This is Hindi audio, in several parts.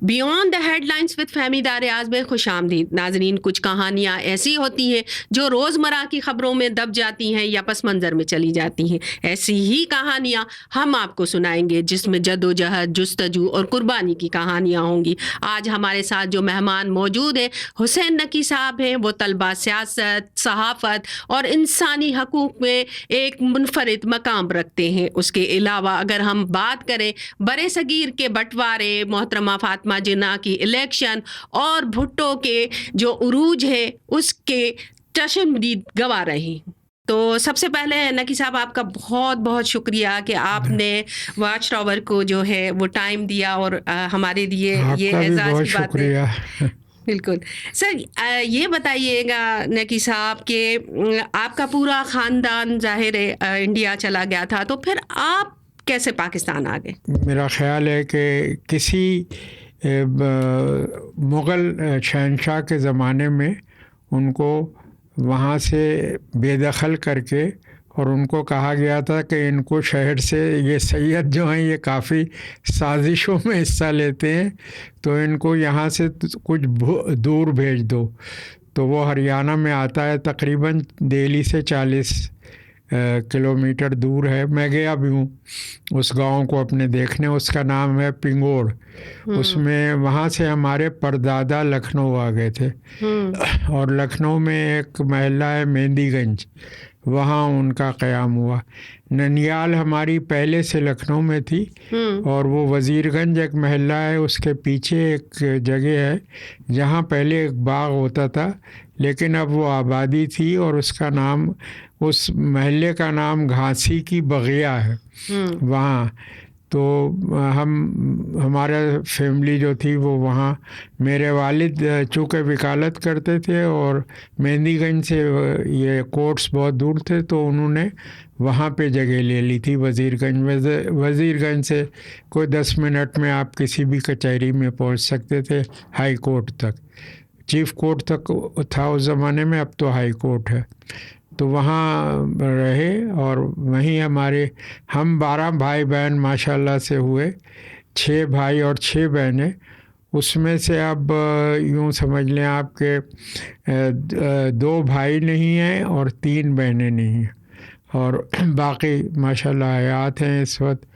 बियॉन्ड द हेडलाइंस विद फहमी दारियाज में खुशामदीद नाजरीन। कुछ कहानियाँ ऐसी होती हैं जो रोज़मर्रा की ख़बरों में दब जाती हैं या पस मंज़र में चली जाती हैं। ऐसी ही कहानियाँ हम आपको सुनाएंगे जिसमें जद्दोजहद, जुस्तजू और कुर्बानी की कहानियाँ होंगी। आज हमारे साथ जो मेहमान मौजूद हैं हुसैन नकी साहब हैं। वो तलबा सियासत, सहाफ़त और इंसानी हकूक़ में एक मुनफरिद मकाम रखते हैं। उसके अलावा अगर हम बात करें बरे सगीर के बंटवारे, मोहतरमा फातिमा जिन्ना की इलेक्शन और भुट्टो के जो उरूज है उसके चश्मदीद गवाह रही। तो सबसे पहले नकी साहब आपका बहुत बहुत शुक्रिया कि आपने वॉच टावर को जो है वो टाइम दिया और हमारे लिए ये एजाज़ की बात है। बिल्कुल सर, ये बताइएगा नकी साहब कि आपका पूरा ख़ानदान ज़ाहिर है इंडिया चला गया था, तो फिर आप कैसे पाकिस्तान आ गए? मेरा ख़्याल है कि किसी मुग़ल शहंशाह के ज़माने में उनको वहाँ से बेदखल करके और उनको कहा गया था कि इनको शहर से, ये सैयद जो हैं ये काफ़ी साजिशों में हिस्सा लेते हैं, तो इनको यहाँ से कुछ दूर भेज दो। तो वो हरियाणा में आता है, तकरीबन दिल्ली से 40 किलोमीटर दूर है। मैं गया भी हूँ उस गांव को अपने देखने। उसका नाम है पिंगोड़। उसमें वहाँ से हमारे परदादा लखनऊ आ गए थे और लखनऊ में एक महल्ला है मेहंदीगंज, वहाँ उनका क़याम हुआ। ननियाल हमारी पहले से लखनऊ में थी और वो वज़ीरगंज एक महल्ला है, उसके पीछे एक जगह है जहाँ पहले एक बाग होता था, लेकिन अब वो आबादी थी और उसका नाम, उस महल्ले का नाम घासी की बगिया है वहाँ। तो हमारा फैमिली जो थी वो वहाँ, मेरे वालिद चूँकि वकालत करते थे और मेहंदीगंज से ये कोर्ट्स बहुत दूर थे, तो उन्होंने वहाँ पे जगह ले ली थी वज़ीरगंज। वज़ीरगंज से कोई 10 मिनट में आप किसी भी कचहरी में पहुँच सकते थे, हाई कोर्ट तक, चीफ़ कोर्ट तक था उस ज़माने में, अब तो हाई कोर्ट है। तो वहाँ रहे और वहीं हम 12 भाई बहन माशाल्लाह से हुए, 6 भाई और 6 बहनें। उसमें से अब यूँ समझ लें आपके 2 भाई नहीं हैं और 3 बहनें नहीं हैं और बाकी माशाल्लाह हयात हैं इस वक्त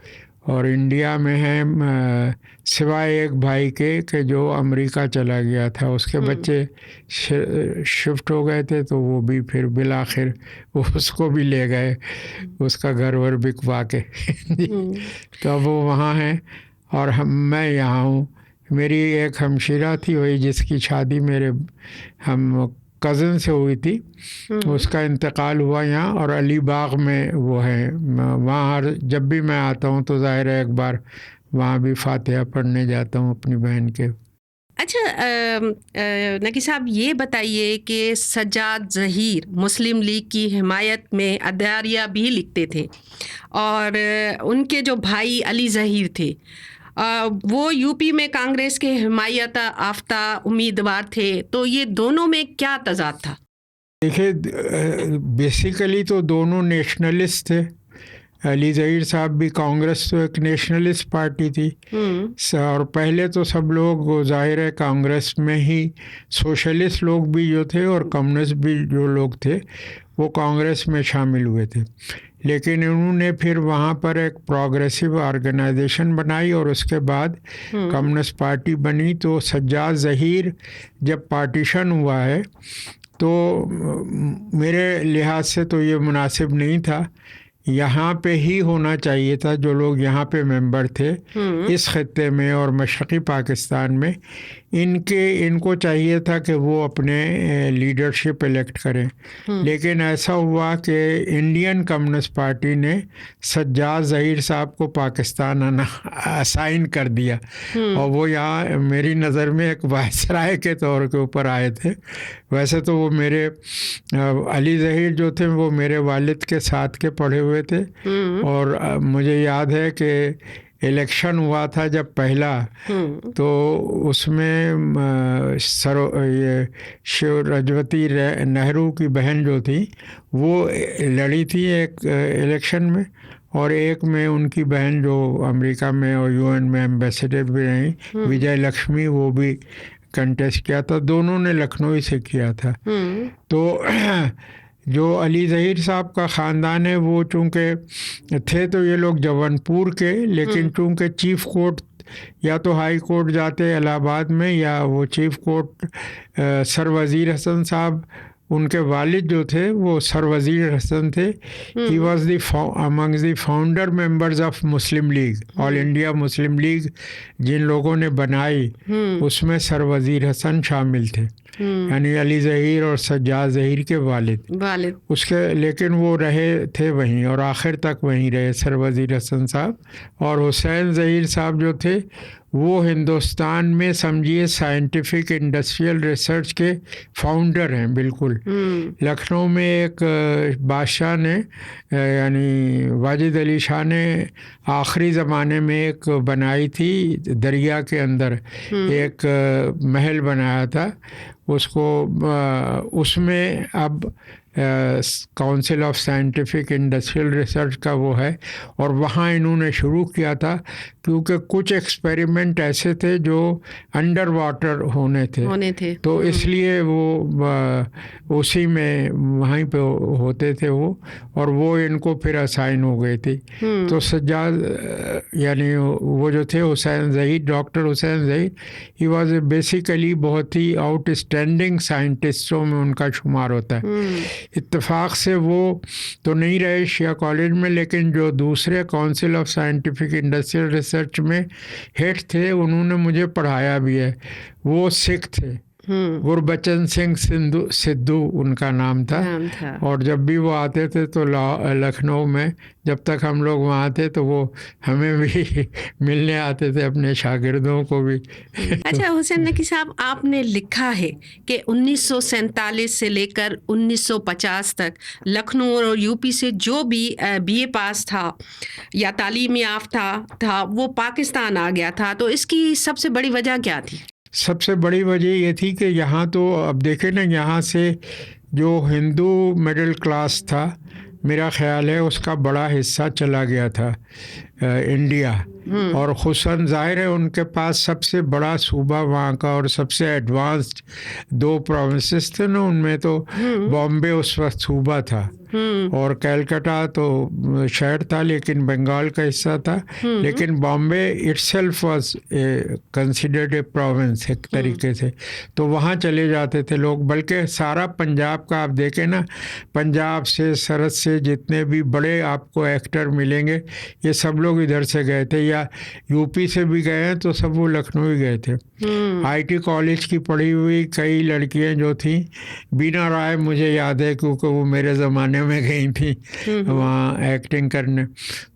और इंडिया में हैं, सिवाय एक भाई के जो अमेरिका चला गया था। उसके बच्चे शिफ्ट हो गए थे तो वो भी फिर बिलाखिर उसको भी ले गए, उसका घर वर बिकवा के तो अब वो वहाँ हैं और मैं यहाँ हूँ। मेरी एक हमशीरा थी, वही जिसकी शादी मेरे हम कज़न से हुई थी, उसका इंतकाल हुआ यहाँ और अलीबाग में वो है। वहाँ जब भी मैं आता हूँ तो ज़ाहिर है एक बार वहाँ भी फातिहा पढ़ने जाता हूँ अपनी बहन के। अच्छा नकी साहब, ये बताइए कि सज्जाद ज़हीर मुस्लिम लीग की हिमायत में अदारिया भी लिखते थे और उनके जो भाई अली ज़हीर थे वो यूपी में कांग्रेस के हिमायत आफ्ता उम्मीदवार थे, तो ये दोनों में क्या तज़ाद था? देखिए, बेसिकली तो दोनों नेशनलिस्ट थे। अली ज़हीर साहब भी, कांग्रेस तो एक नेशनलिस्ट पार्टी थी और पहले तो सब लोग ज़ाहिर है कांग्रेस में ही, सोशलिस्ट लोग भी जो थे और कम्युनिस्ट भी जो लोग थे वो कांग्रेस में शामिल हुए थे। लेकिन उन्होंने फिर वहाँ पर एक प्रोग्रेसिव ऑर्गेनाइजेशन बनाई और उसके बाद कम्युनिस्ट पार्टी बनी। तो सज्जाद ज़हीर जब पार्टीशन हुआ है तो मेरे लिहाज से तो ये मुनासिब नहीं था, यहाँ पे ही होना चाहिए था। जो लोग यहाँ पे मेंबर थे इस खत्ते में और मशरक़ी पाकिस्तान में, इनको चाहिए था कि वो अपने लीडरशिप इलेक्ट करें। लेकिन ऐसा हुआ कि इंडियन कम्युनिस्ट पार्टी ने सज्जाद ज़हीर साहब को पाकिस्तान असाइन कर दिया और वो यहाँ मेरी नज़र में एक वायसराय के तौर के ऊपर आए थे। वैसे तो वो मेरे अली ज़हीर जो थे वो मेरे वालिद के साथ के पढ़े हुए थे और मुझे याद है कि इलेक्शन हुआ था जब पहला, तो उसमें ये शिव रजवती नेहरू की बहन जो थी वो लड़ी थी एक इलेक्शन में और एक में उनकी बहन जो अमेरिका में और यूएन में एम्बेसडर भी रही, विजय लक्ष्मी, वो भी कंटेस्ट किया था। दोनों ने लखनऊ से किया था। तो जो अली ज़हीर साहब का ख़ानदान है वो चूँकि थे तो ये लोग जबलपुर के, लेकिन चूँकि चीफ़ कोर्ट या तो हाई कोर्ट जाते इलाहाबाद में, या वो chief court sir Wazir Hasan साहब, उनके वालिद जो थे वो सर वज़ीर हसन थे। He was the amongst the founder members of Muslim League, All India Muslim League जिन लोगों ने बनाई उसमें सर वज़ीर हसन शामिल थे, यानी अली ज़हीर और सज्जाद ज़हीर के वालिद उसके। लेकिन वो रहे थे वहीं और आखिर तक वहीं रहे सर वज़ीर हसन साहब। और हुसैन ज़हीर साहब जो थे वो हिंदुस्तान में समझिए साइंटिफिक इंडस्ट्रियल रिसर्च के फाउंडर हैं बिल्कुल। लखनऊ में एक बादशाह ने यानी वाजिद अली शाह ने आखिरी ज़माने में एक बनाई थी, दरिया के अंदर एक महल बनाया था उसको, उसमें अब council of scientific industrial research का वो है, और वहाँ इन्होंने शुरू किया था क्योंकि कुछ एक्सपेरिमेंट ऐसे थे जो अंडर वाटर होने थे। तो इसलिए वो उसी में वहीं पे होते थे वो, और वो इनको फिर असाइन हो गए थे। तो सज्जाद यानी वो जो थे Hussain Zaheer, doctor Hussain Zaheer, he was basically बहुत ही आउटस्टैंडिंग साइंटिस्टों में उनका शुमार होता है। इत्तेफाक से वो तो नहीं रहे शिया कॉलेज में, लेकिन जो दूसरे council of scientific industrial research में हेड थे उन्होंने मुझे पढ़ाया भी है। वो सिख थे, गुरबचन सिंह सिद्धू उनका नाम था। और जब भी वो आते थे तो लखनऊ में, जब तक हम लोग वहाँ थे तो वो हमें भी मिलने आते थे, अपने शागिर्दों को भी। अच्छा हुसैन नकी साहब, आपने लिखा है कि 1947 से लेकर 1950 तक लखनऊ और यूपी से जो भी बीए पास था या तालीम याफ्ता था वो पाकिस्तान आ गया था, तो इसकी सबसे बड़ी वजह क्या थी? सबसे बड़ी वजह ये थी कि यहाँ तो अब देखें ना, यहाँ से जो हिंदू मिडिल क्लास था, मेरा ख्याल है उसका बड़ा हिस्सा चला गया था इंडिया। और खुसन ज़ाहिर है उनके पास सबसे बड़ा सूबा वहाँ का और सबसे एडवांस्ड 2 प्रोविंसेस थे ना, उनमें तो बॉम्बे उस वक्त सूबा था और कलकत्ता तो शहर था लेकिन बंगाल का हिस्सा था। लेकिन Bombay itself was considered a province एक तरीके से, तो वहाँ चले जाते थे लोग। बल्कि सारा पंजाब का आप देखें ना, पंजाब से सरहद से जितने भी बड़े आपको एक्टर मिलेंगे ये सब लोग इधर से गए थे, या यूपी से भी गए हैं तो सब वो लखनऊ ही गए थे। आईटी कॉलेज की पढ़ी हुई कई लड़कियां जो थी, बीना राय मुझे याद है क्योंकि वो मेरे ज़माने में गई थी वहाँ एक्टिंग करने।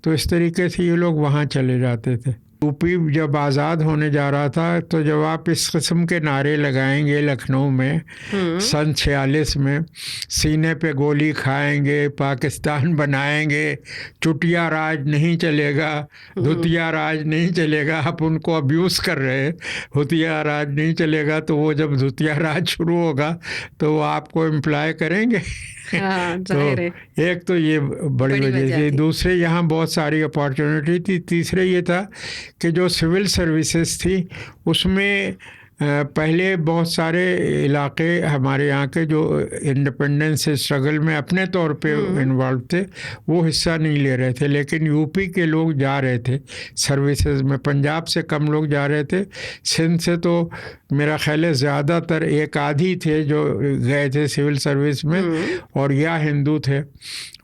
तो इस तरीके से ये लोग वहाँ चले जाते थे। यूपी जब आज़ाद होने जा रहा था तो जब आप इस किस्म के नारे लगाएंगे लखनऊ में सन 46 में, सीने पे गोली खाएंगे, पाकिस्तान बनाएंगे, चुटिया राज नहीं चलेगा, धुतिया राज नहीं चलेगा, आप उनको अब्यूज़ कर रहे हैं, धुतिया राज नहीं चलेगा, तो वो जब धुतिया राज शुरू होगा तो वो आपको इम्प्लाई करेंगे। तो एक तो ये बड़ी वजह थी। दूसरे यहाँ बहुत सारी अपॉर्चुनिटी थी। तीसरे ये था कि जो सिविल सर्विसेज थी उसमें पहले बहुत सारे इलाके हमारे यहाँ के जो इंडिपेंडेंस स्ट्रगल में अपने तौर पे इन्वॉल्व थे वो हिस्सा नहीं ले रहे थे, लेकिन यूपी के लोग जा रहे थे सर्विसेज में। पंजाब से कम लोग जा रहे थे, सिंध से तो मेरा ख्याल है ज़्यादातर एक आधी थे जो गए थे सिविल सर्विस में, और या हिंदू थे।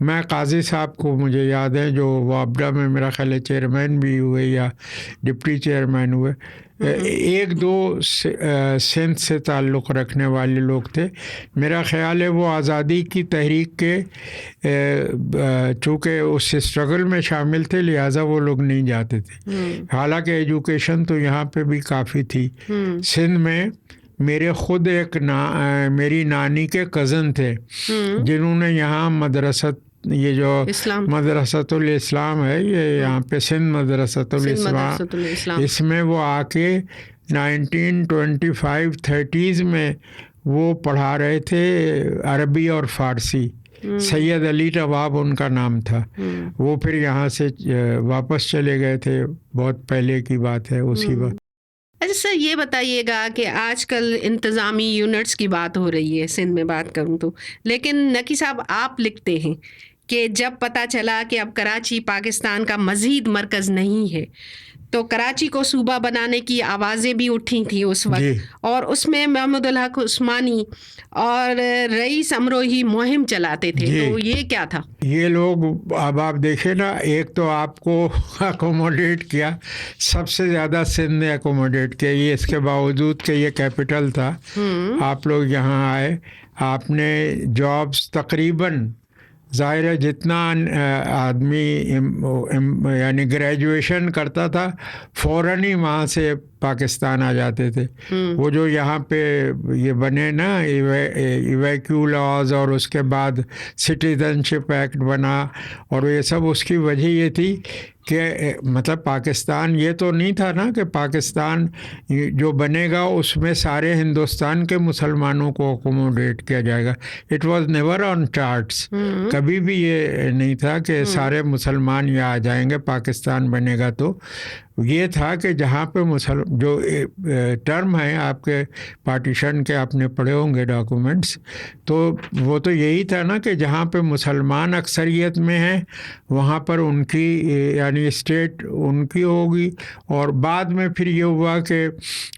मैं काजी साहब को मुझे याद है जो वापडा में मेरा ख्याल है चेयरमैन भी हुए या डिप्टी चेयरमैन हुए। 1-2 सिंध से ताल्लुक़ रखने वाले लोग थे। मेरा ख्याल है वो आज़ादी की तहरीक के चूँकि उस स्ट्रगल में शामिल थे लिहाजा वो लोग नहीं जाते थे। हालांकि एजुकेशन तो यहाँ पे भी काफ़ी थी। सिंध में मेरे खुद एक मेरी नानी के कज़न थे जिन्होंने यहाँ ये जो मदरसतुल इस्लाम है ये यहाँ पे सिंध मदरसतुल इस्लाम, इसमें वो आके 1925-30s में वो पढ़ा रहे थे अरबी और फ़ारसी। सैयद अली नवाब उनका नाम था। वो फिर यहाँ से वापस चले गए थे, बहुत पहले की बात है, उसी वक्त। अच्छा सर, ये बताइएगा कि आजकल इंतज़ामी यूनिट्स की बात हो रही है सिंध में, बात करूं तो, लेकिन नकी साहब आप लिखते हैं कि जब पता चला कि अब कराची पाकिस्तान का मज़ीद मरकज़ नहीं है, तो कराची को सूबा बनाने की आवाज़ें भी उठी थी उस वक्त, और उसमें महमूदुल हक उस्मानी और रईस अमरोही मुहिम चलाते थे। तो ये क्या था? ये लोग, अब आप देखें ना, एक तो आपको अकोमोडेट किया, सबसे ज़्यादा सिंध ने अकोमोडेट किया, ये इसके बावजूद कि ये कैपिटल था। आप लोग यहाँ आए, आपने जॉब्स तकरीबन, ज़ाहिर है जितना आदमी यानी ग्रेजुएशन करता था फ़ौरन ही वहाँ से पाकिस्तान आ जाते थे। वो जो यहाँ पे ये बने ना इवैक्यू लॉज, और उसके बाद सिटीजनशिप एक्ट बना, और ये सब उसकी वजह ये थी कि मतलब पाकिस्तान ये तो नहीं था ना कि पाकिस्तान जो बनेगा उसमें सारे हिंदुस्तान के मुसलमानों को अकोमोडेट किया जाएगा। It was never on charts, कभी भी ये नहीं था कि सारे मुसलमान यहाँ आ जाएंगे पाकिस्तान बनेगा। तो ये था कि जहाँ पे जो टर्म है आपके पार्टीशन के, आपने पढ़े होंगे डॉक्यूमेंट्स, तो वो तो यही था ना कि जहाँ पे मुसलमान अक्सरियत में हैं वहाँ पर उनकी यानी स्टेट उनकी होगी। और बाद में फिर ये हुआ कि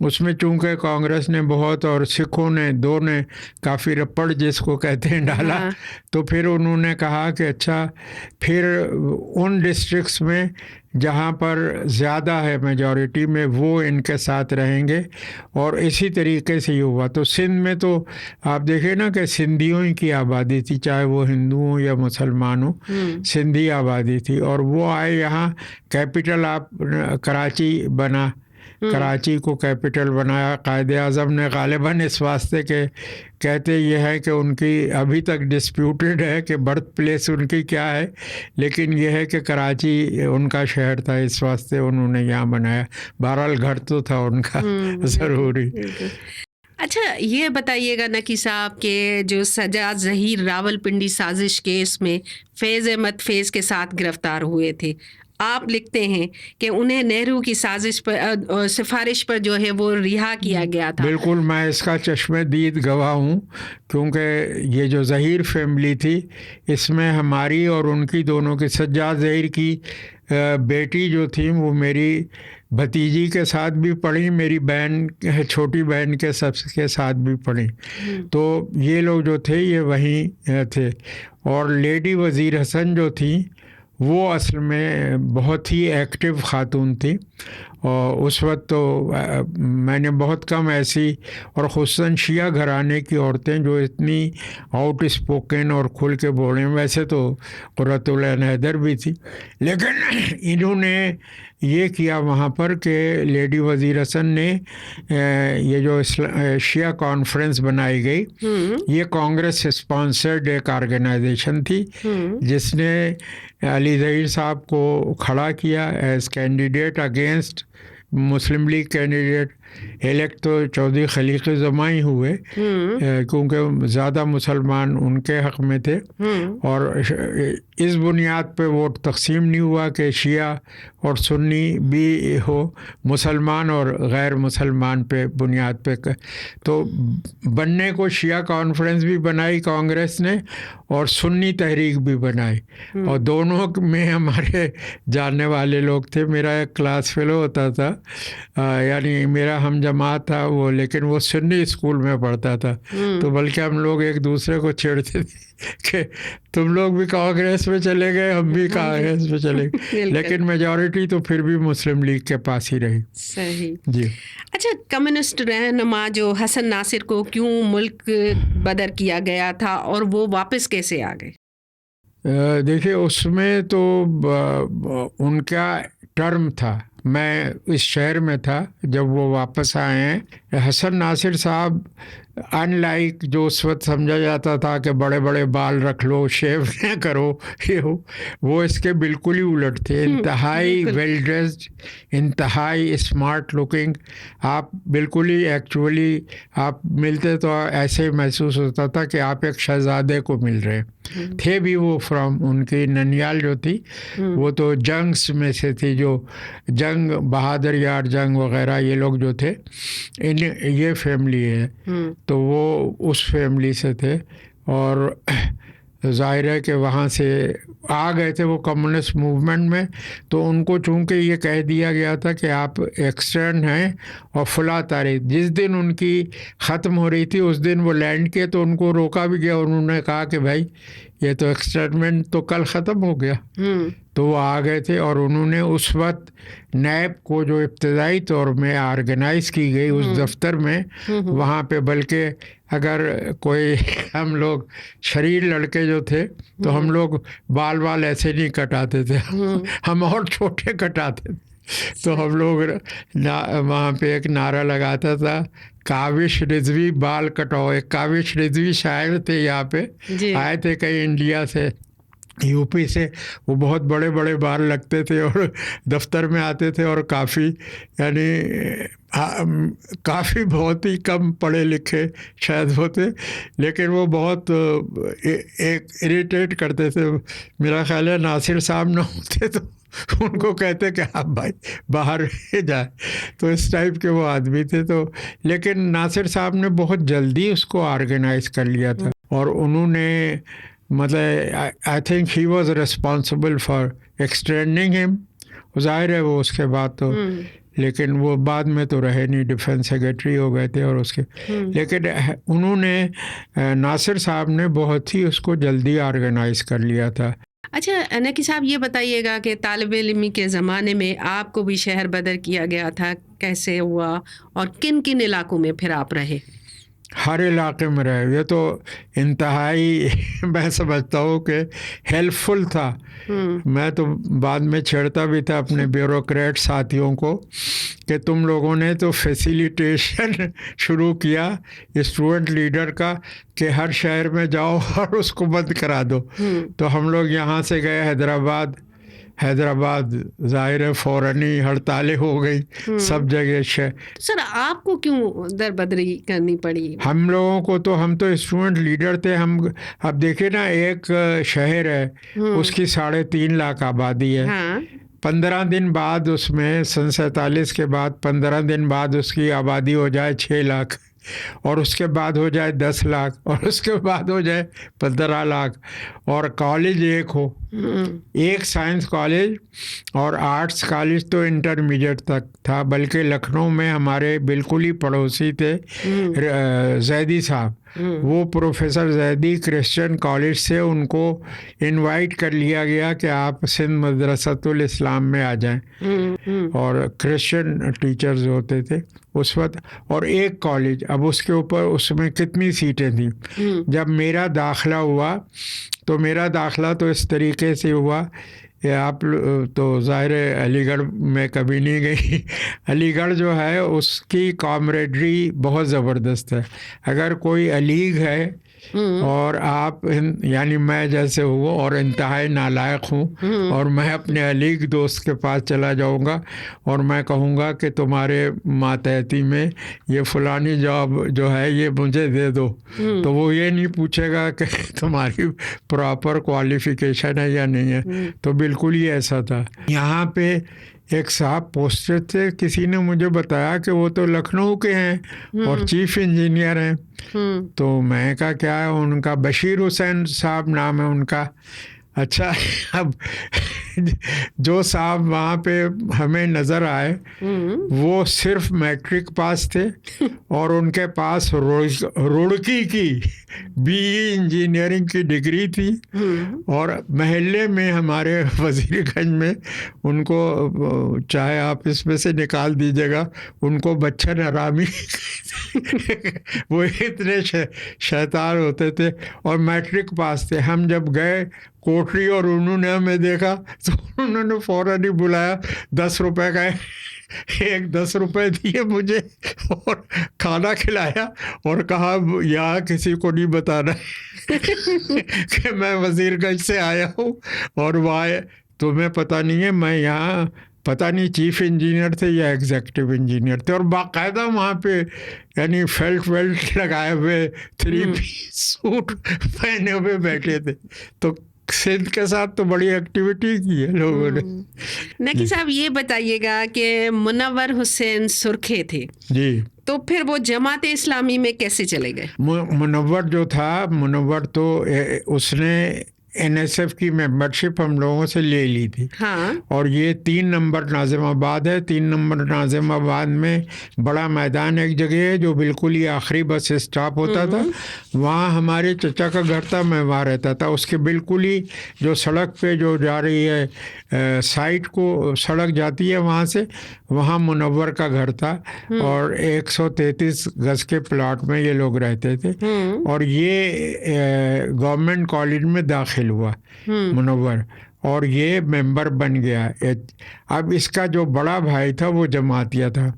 उसमें चूंकि कांग्रेस ने बहुत और सिखों ने, दो ने काफ़ी रपड़ जिसको कहते हैं डाला, तो फिर उन्होंने कहा कि अच्छा फिर उन डिस्ट्रिक्ट्स में जहाँ पर ज़्यादा है मेजॉरिटी में वो इनके साथ रहेंगे, और इसी तरीके से ये हुआ। तो सिंध में तो आप देखें ना कि सिंधियों की आबादी थी, चाहे वो हिंदू हो या मुसलमान हो, सिंधी आबादी थी। और वो आए यहाँ, कैपिटल आप कराची बना, कराची को कैपिटल बनाया। कायदे आज़म ने गालिबन इस वास्ते के कहते ये है कि उनकी अभी तक डिस्प्यूटेड है कि बर्थ प्लेस उनकी क्या है, लेकिन यह है कि कराची उनका शहर था, इस वास्ते उन्होंने यहाँ बनाया। बहरहाल घर तो था उनका ज़रूरी। अच्छा ये बताइएगा नकी साहब के जो सजाद ज़हीर रावलपिंडी साजिश केस में फैज़ अहमद फैज़ के साथ गिरफ्तार हुए थे, आप लिखते हैं कि उन्हें नेहरू की साजिश पर, सिफारिश पर जो है वो रिहा किया गया था। बिल्कुल, मैं इसका चश्मे दीद गवाह हूँ, क्योंकि ये जो ज़हीर फैमिली थी इसमें हमारी और उनकी दोनों की, सज्जाद ज़हीर की बेटी जो थी वो मेरी भतीजी के साथ भी पढ़ी, मेरी बहन, छोटी बहन के सबके साथ भी पढ़ी। तो ये लोग जो थे ये वहीं थे। और लेडी वज़ीर हसन जो थी वो असल में बहुत ही एक्टिव खातून थी, और उस वक्त तो मैंने बहुत कम ऐसी, और खुसूसन शिया घराने की औरतें जो इतनी आउट स्पोकन और खुल के बोलें, वैसे तो कुर्रतुल ऐन हैदर भी थी, लेकिन इन्होंने ये किया वहाँ पर कि लेडी वज़ीर हसन ने ये जो शिया कॉन्फ्रेंस बनाई गई, ये कांग्रेस स्पॉन्सर्ड एक ऑर्गेनाइजेशन थी जिसने अली ज़हीर साहब को खड़ा किया as candidate against Muslim League candidate. Elect तो चौधरी खलीक़ ज़माई हुए, क्योंकि ज़्यादा मुसलमान उनके हक़ में थे, और इस बुनियाद पे वोट तकसीम नहीं हुआ कि शिया और सुन्नी भी हो, मुसलमान और गैर मुसलमान पे बुनियाद पे। तो बनने को शिया कॉन्फ्रेंस भी बनाई कांग्रेस ने, और सुन्नी तहरीक भी बनाई, और दोनों में हमारे जानने वाले लोग थे। मेरा एक क्लास फेलो होता था, यानी मेरा हम जमात था वो, लेकिन वो सुन्नी स्कूल में पढ़ता था, तो बल्कि हम लोग एक दूसरे को छेड़ते थे कि तुम लोग भी कांग्रेस में चले गए, हम भी कांग्रेस में चले गए, लेकिन मेजॉरिटी तो फिर भी मुस्लिम लीग के पास ही रही। सही जी। अच्छा, कम्युनिस्ट रहनुमा जो हसन नासिर को क्यों मुल्क बदर किया गया था और वो वापस कैसे आ गए? देखिए, उसमें तो उनका टर्म था, मैं इस शहर में था जब वो वापस आए हैं। हसन नासिर साहब अनलाइक जो उस वक्त समझा जाता था कि बड़े बड़े बाल रख लो, शेव न करो, ये हो, वो इसके बिल्कुल ही उलट थे। इंतहाई वेल ड्रेस्ड, इंतहाई स्मार्ट लुकिंग। आप बिल्कुल ही एक्चुअली आप मिलते तो ऐसे महसूस होता था कि आप एक शहजादे को मिल रहे थे। भी वो फ्रॉम उनकी ननियाल जो थी वो तो जंग्स में से थी, जो जंग बहादुर यार जंग वगैरह ये लोग जो थे, इन ये फैमिली है, तो वो उस फैमिली से थे। और ज़ाहिर है कि वहाँ से आ गए थे वो कम्युनिस्ट मूवमेंट में, तो उनको चूँकि ये कह दिया गया था कि आप एक्सटर्न हैं और फला तारीख, जिस दिन उनकी ख़त्म हो रही थी उस दिन वो लैंड किए, तो उनको रोका भी गया और उन्होंने कहा कि भाई ये तो एक्सटर्नमेंट तो कल ख़त्म हो गया। तो वो आ गए थे और उन्होंने उस वक्त नैब को जो इब्तदाई तौर में ऑर्गेनाइज़ की गई उस दफ्तर में, वहाँ पे बल्कि अगर कोई हम लोग शरीर लड़के जो थे तो हम लोग बाल ऐसे नहीं कटाते थे, हम और छोटे कटाते थे। तो हम लोग वहाँ पे एक नारा लगाता था, काविश रिजवी बाल कटाओ। एक काविश रिजवी शायर थे, यहाँ पे आए थे कई इंडिया से, यूपी से। वो बहुत बड़े बड़े बाल लगते थे और दफ्तर में आते थे और काफ़ी यानी काफ़ी बहुत ही कम पढ़े लिखे शायद होते, लेकिन वो बहुत एक इरिटेट करते थे। मेरा ख्याल है नासिर साहब ना होते तो उनको कहते कि आप भाई बाहर जाए, तो इस टाइप के वो आदमी थे। तो लेकिन नासिर साहब ने बहुत जल्दी उसको ऑर्गेनाइज कर लिया था और उन्होंने मतलब I think he was responsible for extending him. ज़ाहिर है वो उसके बाद तो लेकिन वो बाद में तो रहे नहीं, डिफेंस सेक्रेटरी हो गए थे और उसके लेकिन उन्होंने नासिर साहब ने बहुत ही उसको जल्दी ऑर्गेनाइज कर लिया था। अच्छा नकी साहब, ये बताइएगा कि तालिब इल्मी के ज़माने में आपको भी शहर बदर किया गया था, कैसे हुआ और किन किन इलाकों में फिर आप रहे? हर इलाके में रहे। ये तो इंतहाई मैं समझता हूँ कि हेल्पफुल था। मैं तो बाद में छेड़ता भी था अपने ब्यूरोक्रेट साथियों को कि तुम लोगों ने तो फैसिलिटेशन शुरू किया स्टूडेंट लीडर का कि हर शहर में जाओ और उसको बंद करा दो। तो हम लोग यहाँ से गए हैदराबाद ज़ाहिर है फ़ौरनी हड़तालें हो गई सब जगह। सर आपको क्यों दरबदरी करनी पड़ी? हम लोगों को तो, हम तो स्टूडेंट लीडर थे। हम अब देखिए ना, एक शहर है उसकी 3.5 लाख आबादी है। हाँ। 15 दिन बाद उसमें सन 47 के बाद 15 दिन बाद उसकी आबादी हो जाए 6 लाख और उसके बाद हो जाए 10 लाख और उसके बाद हो जाए 15 लाख और कॉलेज एक हो, एक साइंस कॉलेज और आर्ट्स कॉलेज तो इंटरमीडिएट तक था। बल्कि लखनऊ में हमारे बिल्कुल ही पड़ोसी थे जैदी साहब, वो प्रोफेसर जैदी क्रिश्चियन कॉलेज से उनको इनवाइट कर लिया गया कि आप सिंध मदरसतुल इस्लाम में आ जाएं और क्रिश्चियन टीचर्स होते थे उस वक्त। और एक कॉलेज, अब उसके ऊपर उसमें कितनी सीटें थी। जब मेरा दाखिला हुआ तो मेरा दाखिला तो इस तरीके से हुआ, आप तो ज़ाहिर है अलीगढ़ में कभी नहीं गई। अलीगढ़ जो है उसकी कॉमरेडरी बहुत ज़बरदस्त है। अगर कोई अलीग है और आप यानी मैं जैसे हूँ और इंतहाई नालायक हूँ और मैं अपने अलीग दोस्त के पास चला जाऊँगा और मैं कहूँगा कि तुम्हारे मातहती में ये फ़लानी जॉब जो है ये मुझे दे दो, तो वो ये नहीं पूछेगा कि तुम्हारी प्रॉपर क्वालिफ़िकेशन है या नहीं है। तो बिल्कुल ही ऐसा था। यहाँ पे एक साहब पोस्टेड थे, किसी ने मुझे बताया कि वो तो लखनऊ के हैं और चीफ इंजीनियर हैं। तो मैं कहा क्या है उनका? बशीर हुसैन साहब नाम है उनका। अच्छा, अब जो साहब वहाँ पे हमें नज़र आए वो सिर्फ मैट्रिक पास थे और उनके पास रुड़की की बीई इंजीनियरिंग की डिग्री थी और महल्ले में हमारे वजीरगंज में उनको, चाहे आप इसमें से निकाल दीजिएगा, उनको बच्चन हरामी वो इतने शैतान होते थे और मैट्रिक पास थे। हम जब गए कोठरी और उन्होंने हमें देखा तो उन्होंने फ़ौरन ही बुलाया, 10 रुपए का एक 10 रुपए दिए मुझे और खाना खिलाया और कहा यहाँ किसी को नहीं बताना कि मैं वजीरगंज से आया हूँ और वहाँ तुम्हें पता नहीं है, मैं यहाँ पता नहीं चीफ इंजीनियर थे या एग्जीक्यूटिव इंजीनियर थे, और बाकायदा वहाँ पे यानी वेल्ट लगाए हुए 3 पीस सूट पहने हुए बैठे थे। तो सिंध के साथ तो बड़ी एक्टिविटी की है लोगों ने। नकी साहब, ये बताइएगा कि मुनव्वर हुसैन सुर्खे थे जी, तो फिर वो जमात इस्लामी में कैसे चले गए? मुनव्वर जो था, मुनव्वर तो उसने NSF की मेंबरशिप हम लोगों से ले ली थी। हाँ। और ये 3 नंबर नाजिमाबाद है। 3 नंबर नाजिमाबाद में बड़ा मैदान एक जगह है जो बिल्कुल ही आखिरी बस स्टॉप होता था, वहाँ हमारे चचा का घर था, मैं वहाँ रहता था। उसके बिल्कुल ही जो सड़क पे जो जा रही है साइड को सड़क जाती है वहाँ से, वहाँ मुनव्वर का घर था और 133 गज के प्लॉट में ये लोग रहते थे। और ये गवर्नमेंट कॉलेज में दाखिल हुआ मुनव्वर और ये मेंबर बन गया। अब इसका जो बड़ा भाई था वो जमातिया था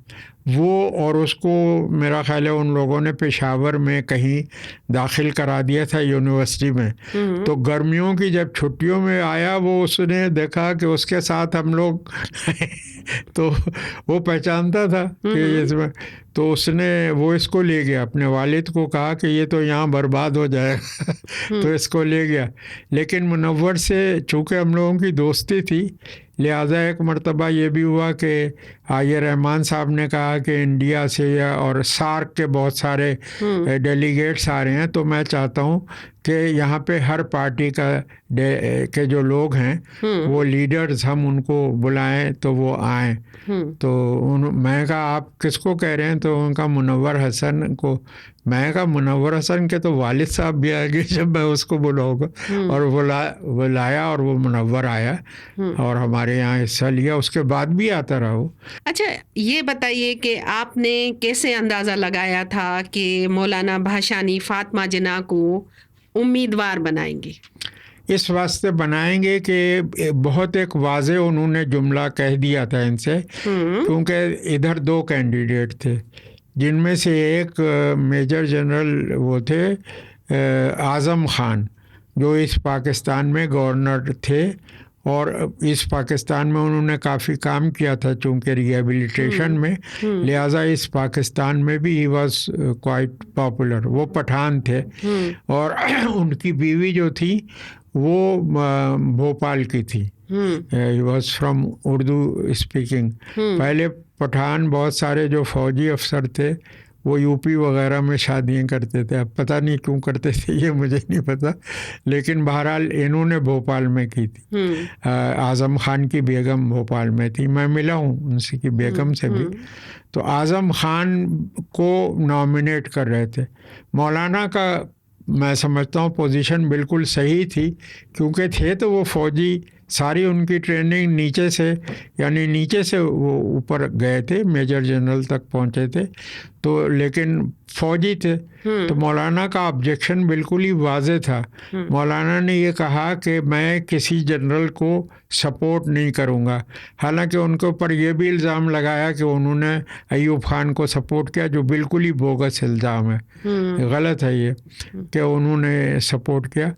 वो, और उसको मेरा ख्याल है उन लोगों ने पेशावर में कहीं दाखिल करा दिया था यूनिवर्सिटी में। तो गर्मियों की जब छुट्टियों में आया वो, उसने देखा कि उसके साथ हम लोग तो वो पहचानता था कि इसमें, तो उसने वो इसको ले गया, अपने वालिद को कहा कि ये तो यहाँ बर्बाद हो जाएगा तो इसको ले गया। लेकिन मुनव्वर से चूँकि हम लोगों की दोस्ती थी, लिहाजा एक मरतबा ये भी हुआ कि आयर रहमान साहब ने कहा कि इंडिया से या और सार्क के बहुत सारे डेलीगेट्स आ रहे हैं, तो मैं चाहता हूँ कि यहाँ पे हर पार्टी के जो लोग हैं वो लीडर्स हम उनको बुलाएं तो वो आएं। तो मैं कहा आप किसको कह रहे हैं? तो उनका मुनव्वर हसन को। मैं कहा मुनव्वर हसन के तो वालिद साहब भी आएंगे जब मैं उसको बुलाऊंगा। और वो लाया और वो मुनव्वर आया और हमारे यहाँ हिस्सा लिया, उसके बाद भी आता रहा वो। अच्छा, ये बताइए कि आपने कैसे अंदाज़ा लगाया था कि मौलाना भाषानी फातिमा जिन्ना को उम्मीदवार बनाएंगे? इस वास्ते बनाएंगे कि बहुत एक वाज़े उन्होंने जुमला कह दिया था इनसे, क्योंकि इधर 2 कैंडिडेट थे जिनमें से एक मेजर जनरल वो थे आज़म खान, जो इस पाकिस्तान में गवर्नर थे और इस पाकिस्तान में उन्होंने काफ़ी काम किया था चूँकि रिहेबिलिटेशन में, लिहाजा इस पाकिस्तान में भी ही वॉज क्वाइट पॉपुलर। वो पठान थे और उनकी बीवी जो थी वो भोपाल की थी। He was from Urdu speaking. पहले पठान बहुत सारे जो फौजी अफसर थे वो यूपी वगैरह में शादियां करते थे, अब पता नहीं क्यों करते थे ये मुझे नहीं पता, लेकिन बहरहाल इन्होंने भोपाल में की थी। आज़म खान की बेगम भोपाल में थी, मैं मिला हूँ उनसे की बेगम से भी। तो आज़म खान को नॉमिनेट कर रहे थे। मौलाना का मैं समझता हूँ पोजीशन बिल्कुल सही थी, क्योंकि थे तो वो फौजी, सारी उनकी ट्रेनिंग नीचे से यानी नीचे से वो ऊपर गए थे, मेजर जनरल तक पहुँचे थे, तो लेकिन फौजी थे। तो मौलाना का ऑब्जेक्शन बिल्कुल ही वाज़े था। मौलाना ने ये कहा कि मैं किसी जनरल को सपोर्ट नहीं करूँगा। हालांकि उनके ऊपर ये भी इल्ज़ाम लगाया कि उन्होंने अयूब खान को सपोर्ट किया, जो बिल्कुल ही बोगस इल्ज़ाम है, गलत है ये कि उन्होंने सपोर्ट किया।